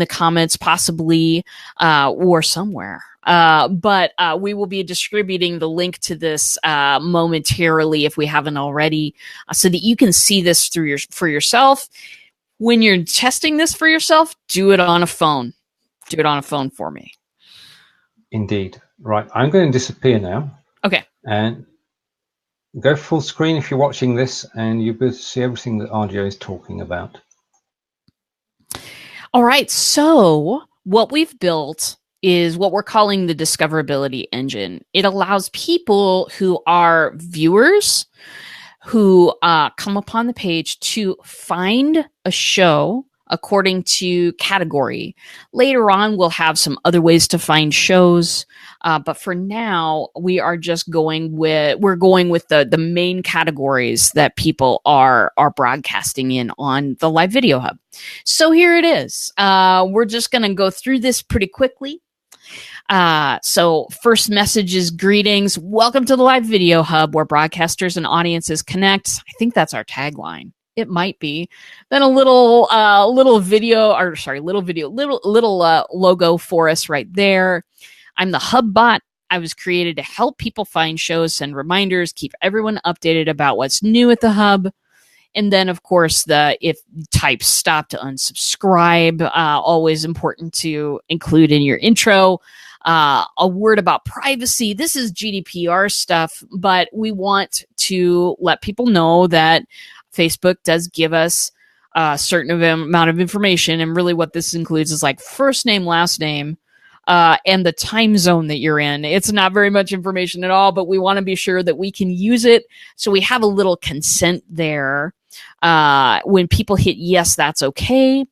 comments, possibly or somewhere. But we will be distributing the link to this momentarily if we haven't already, so that you can see this for yourself. When you're testing this for yourself, do it on a phone. Do it on a phone for me. Indeed. Right. I'm going to disappear now. Okay. And go full screen if you're watching this, and you'll be able to see everything that RJ is talking about. All right. So what we've built is what we're calling the Discoverability Engine. It allows people who are viewers who come upon the page to find a show according to category. Later on, we'll have some other ways to find shows. But for now, we are just going with the main categories that people are broadcasting in on the Live Video Hub. So here it is. We're just going to go through this pretty quickly. So first message is greetings. Welcome to the Live Video Hub, where broadcasters and audiences connect. I think that's our tagline. It might be. Then a little logo for us right there. I'm the Hub bot. I was created to help people find shows, send reminders, keep everyone updated about what's new at the Hub. And then, of course, type stop to unsubscribe. Always important to include in your intro. A word about privacy. This is GDPR stuff, but we want to let people know that Facebook does give us a certain amount of information. And really what this includes is like first name, last name, and the time zone that you're in. It's not very much information at all, but we want to be sure that we can use it. So we have a little consent there. When people hit yes, that's okay.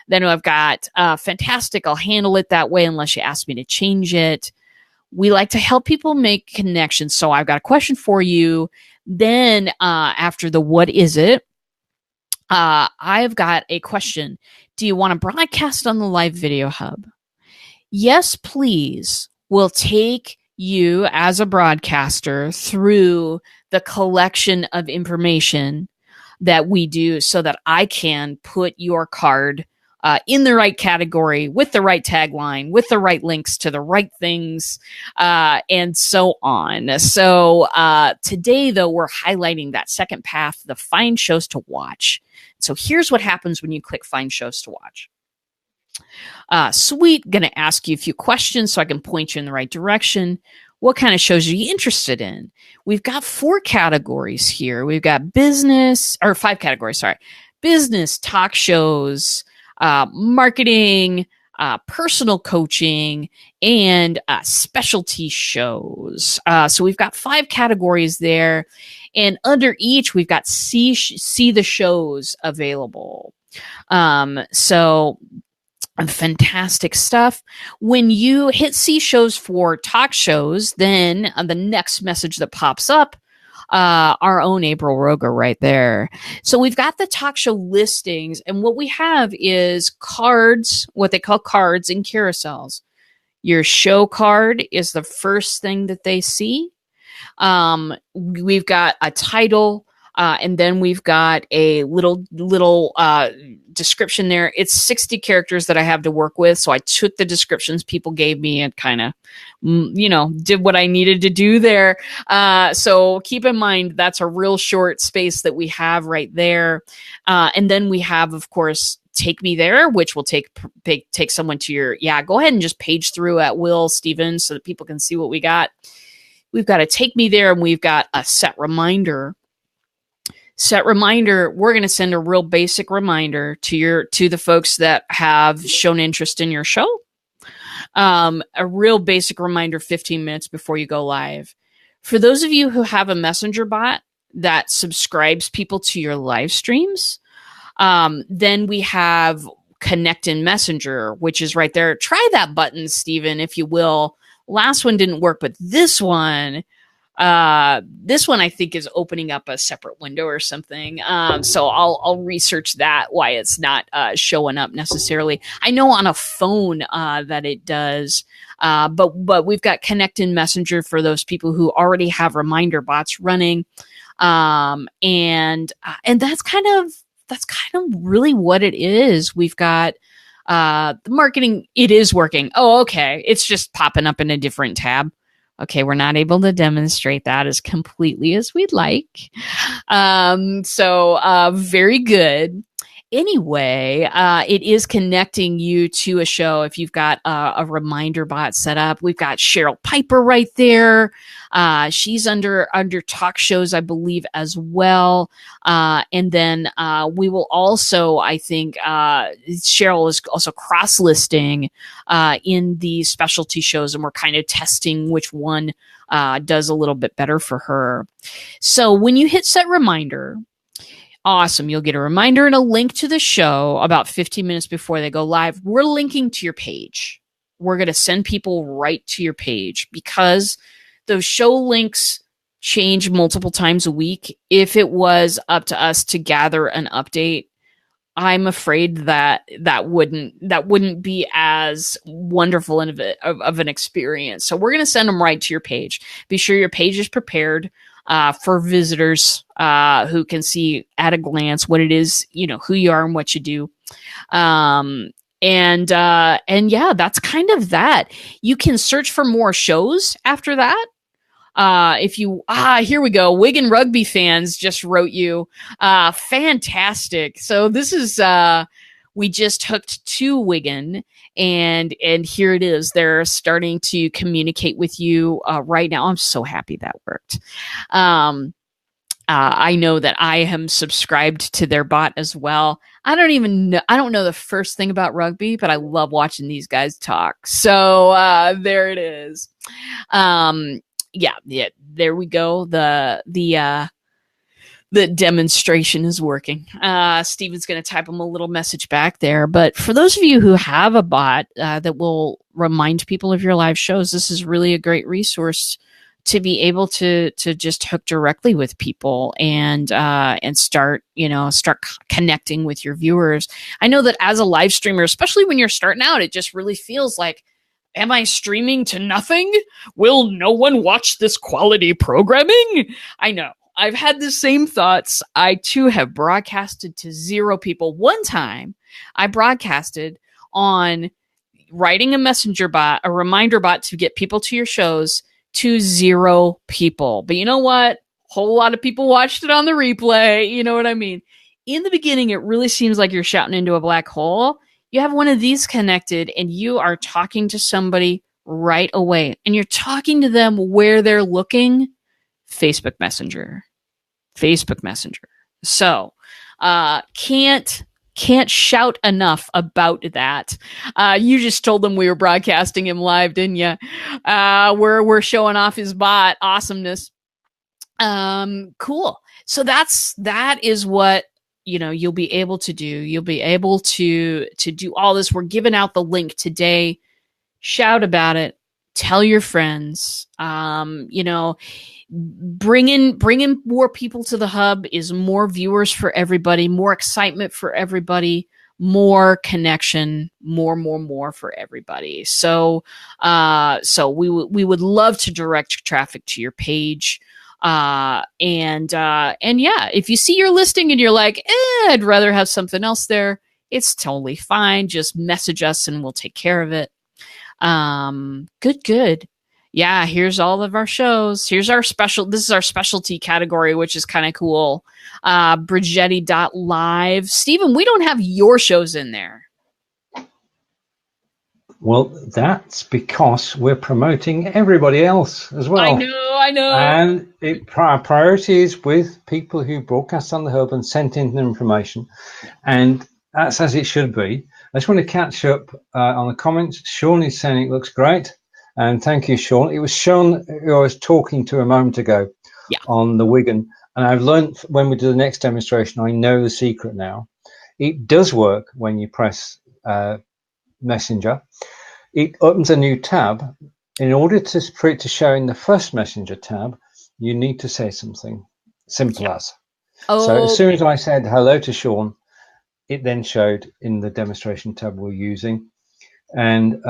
Then I've got fantastic. I'll handle it that way unless you ask me to change it. We like to help people make connections. So I've got a question for you. Then after the what is it, I've got a question. Do you want to broadcast on the Live Video Hub? Yes, please. We'll take you as a broadcaster through the collection of information that we do so that I can put your card in the right category, with the right tagline, with the right links to the right things, and so on. So today, though, we're highlighting that second path, the find shows to watch. So here's what happens when you click find shows to watch. Sweet, going to ask you a few questions so I can point you in the right direction. What kind of shows are you interested in? We've got 4 categories here. We've got business, or 5 categories, sorry. Business, talk shows, marketing, personal coaching, and specialty shows. So we've got 5 categories there. And under each, we've got see the shows available. So fantastic stuff. When you hit see shows for talk shows, then the next message that pops up, our own April Roga right there. So we've got the talk show listings, and what we have is cards, what they call cards in carousels. Your show card is the first thing that they see. We've got a title, and then we've got a little description there. It's 60 characters that I have to work with. So I took the descriptions people gave me and kind of, did what I needed to do there. So keep in mind, that's a real short space that we have right there. And then we have, of course, Take Me There, which will take someone to your, go ahead and just page through at will, Steven, so that people can see what we got. We've got a Take Me There, and we've got a set reminder. Set reminder, we're going to send a real basic reminder to the folks that have shown interest in your show. A real basic reminder 15 minutes before you go live. For those of you who have a messenger bot that subscribes people to your live streams, then we have Connect in Messenger, which is right there. Try that button, Steven, if you will. Last one didn't work, but this one I think is opening up a separate window or something. So I'll research that, why it's not showing up necessarily. I know on a phone that it does, but we've got Connect in Messenger for those people who already have reminder bots running, and that's kind of really what it is. We've got the marketing. It is working. Oh, okay. It's just popping up in a different tab. Okay, we're not able to demonstrate that as completely as we'd like. So very good. Anyway, it is connecting you to a show if you've got a reminder bot set up. We've got Cheryl Piper right there. She's under talk shows, I believe, as well. And then we will also, I think, Cheryl is also cross-listing in the specialty shows, and we're kind of testing which one does a little bit better for her. So when you hit set reminder, awesome. You'll get a reminder and a link to the show about 15 minutes before they go live. We're linking to your page. We're going to send people right to your page because those show links change multiple times a week. If it was up to us to gather an update, I'm afraid that wouldn't be as wonderful of an experience. So we're going to send them right to your page. Be sure your page is prepared for visitors who can see at a glance what it is, who you are and what you do. And yeah, that's kind of that. You can search for more shows after that. If you, here we go. Wigan rugby fans just wrote you, fantastic. So this is, we just hooked to Wigan and here it is. They're starting to communicate with you, right now. I'm so happy that worked. I know that I am subscribed to their bot as well. I don't know the first thing about rugby, but I love watching these guys talk. So, there it is. Yeah, there we go. The demonstration is working. Steven's going to type him a little message back there. But for those of you who have a bot that will remind people of your live shows, this is really a great resource to be able to just hook directly with people and start connecting with your viewers. I know that as a live streamer, especially when you're starting out, it just really feels like, am I streaming to nothing? Will no one watch this quality programming? I know. I've had the same thoughts. I too have broadcasted to 0 people one time, I broadcasted on writing a messenger bot, a reminder bot to get people to your shows, to 0 people. But you know what? Whole lot of people watched it on the replay. You know what I mean? In the beginning, it really seems like you're shouting into a black hole. You have one of these connected and you are talking to somebody right away. And you're talking to them where they're looking. Facebook Messenger. Facebook Messenger. So, can't shout enough about that. You just told them we were broadcasting him live, didn't you? We're showing off his bot awesomeness. Cool. So that is what, you'll be able to do. You'll be able to do all this. We're giving out the link today. Shout about it. Tell your friends. Bring in more people to the hub is more viewers for everybody, more excitement for everybody, more connection, more for everybody. So we would love to direct traffic to your page. And yeah, if you see your listing and you're like, I'd rather have something else there, it's totally fine. Just message us and we'll take care of it. Good. Yeah, here's all of our shows. This is our specialty category, which is kind of cool. Brigetti.live. Steven, we don't have your shows in there. Well, that's because we're promoting everybody else as well. I know. And our priority is with people who broadcast on the hub and sent in the information. And that's as it should be. I just want to catch up on the comments. Sean is saying it looks great. And thank you, Sean. It was Sean who I was talking to a moment ago on the Wigan. And I've learned when we do the next demonstration, I know the secret now. It does work when you press Messenger. It opens a new tab. In order for it to show in the first Messenger tab, you need to say something. Simple as. So as soon as I said hello to Sean, it then showed in the demonstration tab we're using. And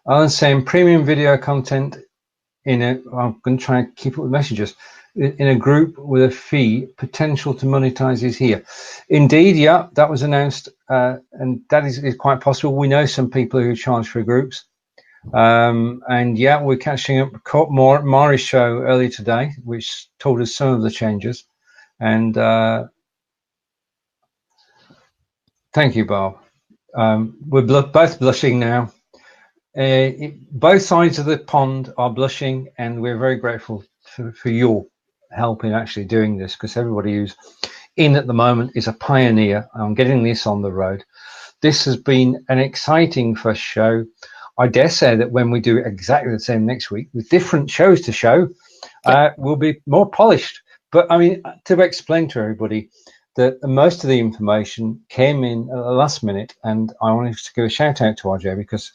Alan's saying premium video content I'm going to try and keep up with messages. In a group with a fee, potential to monetize is here. Indeed, yeah, that was announced, and that is quite possible. We know some people who charge for groups. And yeah, we're catching up. Caught Mari's show earlier today, which told us some of the changes. And thank you, Bob. We're both blushing now. Both sides of the pond are blushing, and we're very grateful for your help in actually doing this, because everybody who's in at the moment is a pioneer on getting this on the road. This has been an exciting first show. I dare say that when we do exactly the same next week with different shows to show, we'll be more polished. But I mean, to explain to everybody that most of the information came in at the last minute, and I wanted to give a shout out to RJ because,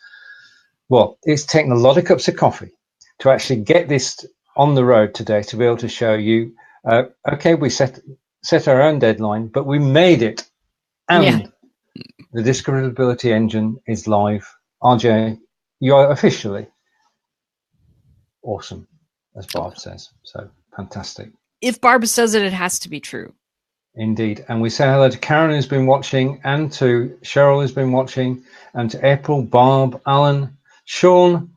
well, it's taken a lot of cups of coffee to actually get this on the road today, to be able to show you, okay, we set our own deadline, but we made it. And the Discoverability Engine is live. RJ, you are officially awesome, as Barb says. So fantastic. If Barb says it, it has to be true. Indeed. And we say hello to Karen, who's been watching, and to Cheryl, who's been watching, and to April, Barb, Alan, Sean,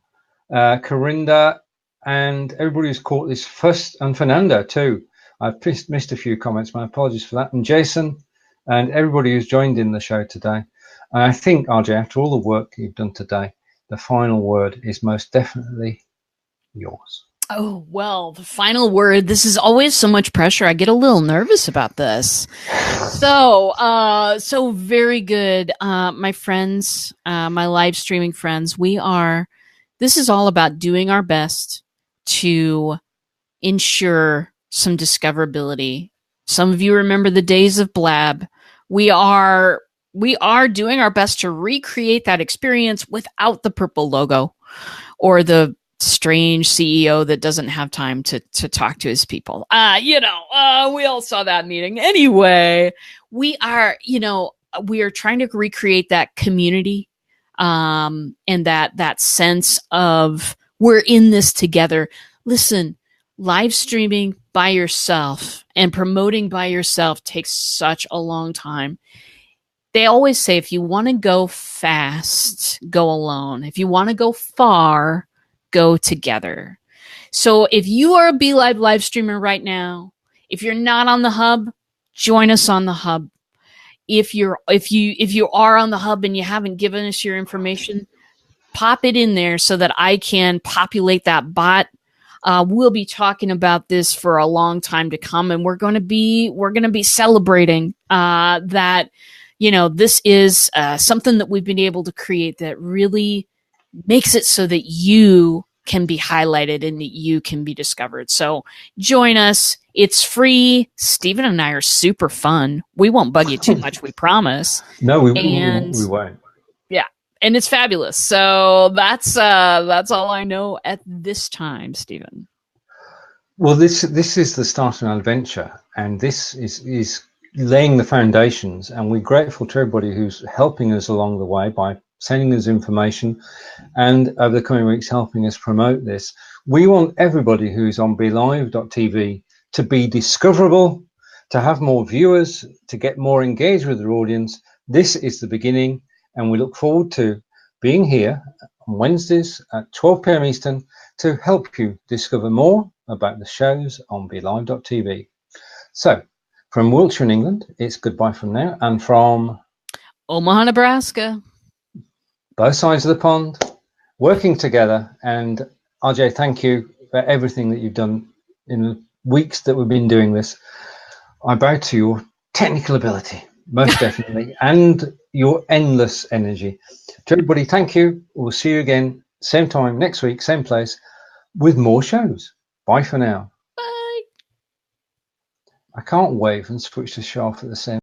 Corinda, and everybody who's caught this first, and Fernando too. I've missed a few comments. My apologies for that. And Jason, and everybody who's joined in the show today. And I think, RJ, after all the work you've done today, the final word is most definitely yours. Oh, well, the final word. This is always so much pressure. I get a little nervous about this. So very good. My friends, my live streaming friends, this is all about doing our best to ensure some discoverability. Some of you remember the days of Blab. We are doing our best to recreate that experience without the purple logo or the strange CEO that doesn't have time to talk to his people. We all saw that meeting. Anyway, we are trying to recreate that community, and that sense of we're in this together. Listen, live streaming by yourself and promoting by yourself takes such a long time. they always say, if you want to go fast, go alone. If you want to go far, go together. So if you are a BLive live streamer right now, if you're not on the hub, join us on the hub. If you are on the hub and you haven't given us your information, pop it in there so that I can populate that bot. We'll be talking about this for a long time to come, and we're going to be celebrating that. This is something that we've been able to create that really makes it so that you can be highlighted and that you can be discovered. So join us. It's free. Steven and I are super fun. We won't bug you too much, we promise. No, we won't. Yeah, and it's fabulous. So that's all I know at this time, Steven. Well, this is the start of an adventure, and this is laying the foundations, and we're grateful to everybody who's helping us along the way by sending us information and over the coming weeks helping us promote this. We want everybody who's on BLIFbot.tv to be discoverable, to have more viewers, to get more engaged with their audience. This is the beginning, and we look forward to being here on Wednesdays at 12 p.m. Eastern to help you discover more about the shows on BLIFbot.tv. So, from Wiltshire in England, it's goodbye from now, and from Omaha, Nebraska, both sides of the pond, working together. And RJ, thank you for everything that you've done in the weeks that we've been doing this. I bow to your technical ability, most definitely, and your endless energy. To everybody, thank you. We'll see you again, same time next week, same place, with more shows. Bye for now. Bye. I can't wave and switch the show off at the same